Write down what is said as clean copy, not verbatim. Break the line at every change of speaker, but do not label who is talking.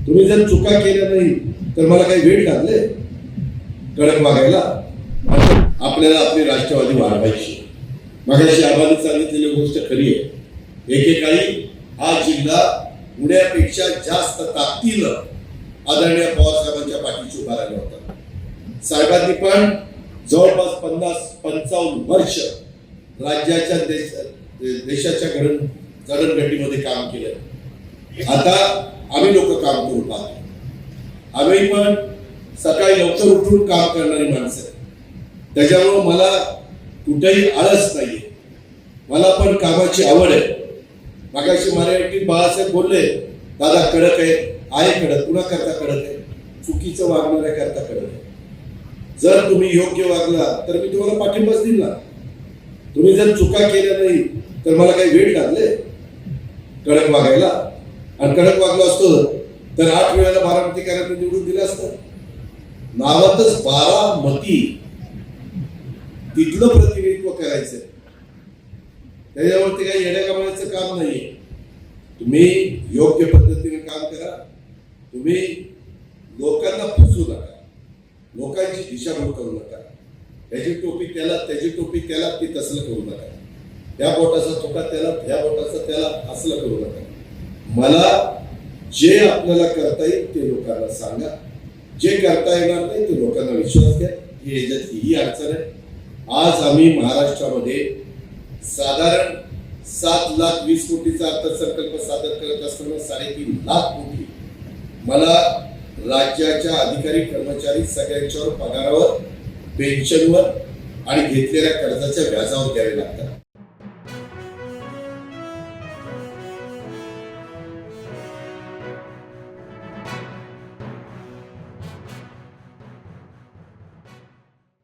तुम्ही जर चुका केल्या नाही तर मला काही वेळ लागले कडक वागायला? आपल्याला आपली राष्ट्रवादी वाढवायची. मगाशी आबांनी सांगितलेली गोष्ट खरी आहे. एकेकाळी हा जिल्हा पुण्यापेक्षा जास्त ताकदीनं आदरणीय पवार साहेबांच्या पाठीशी उभा राहिला होता. साहेबांनी पण जवळपास 50-55 वर्ष राज्याच्या देशाच्या जडणघडणीमध्ये काम केलं. आता आम्ही लोक काम करू पाहतो. आम्ही पण सकाळी लवकर उठून काम करणारी माणसं. त्याच्यामुळं मला कुठेही आळस नाहीये. मला पण कामाची आवड आहे. मागाशी मराठीत बाळासाहेब बोलले, दादा कडक आहे कडक. कुणा करता कडक आहे? चुकीचं वागणाऱ्या करता कडक आहे. जर तुम्ही योग्य वागला तर मी तुम्हाला पाठिंबाच देईल ना. तुम्ही जर चुका केल्या नाही तर मला काही वेळ लागले कडक वागायला? आणि कडक वागलो असतो तर 8 वेळेला बारामतीकरांनी निवडून दिलं असतं. नावातच बारामती, तिथलं प्रतिनिधित्व करायचं. त्याच्यावरती काही येण्या कमाण्याचं काम नाहीये. तुम्ही योग्य पद्धतीने काम करा. तुम्ही लोकांना फसवू नका. लोकांची दिशाभूल करू नका. त्याची टोपी त्याला, त्याची टोपी त्याला, ती तसलं करू नका. त्या बोटाचा तुका त्याला, त्या बोटाचा त्याला, असलं करू नका. मला जे आपल्याला करता येईल ते लोकांना सांगा. जे करता येणार नाही ते लोकांना विश्वास द्या. ही याच्यात ही अडचण आहे. आज आम्ही महाराष्ट्रामध्ये साधारण 7,20,00,000 कोटीचा अर्थसंकल्प सादर करत असताना 3.5 लाख कोटी मला राज्याच्या अधिकारी कर्मचारी सगळ्यांच्यावर पगारावर, पेन्शनवर आणि घेतलेल्या कर्जाच्या व्याजावर द्यावे लागतात.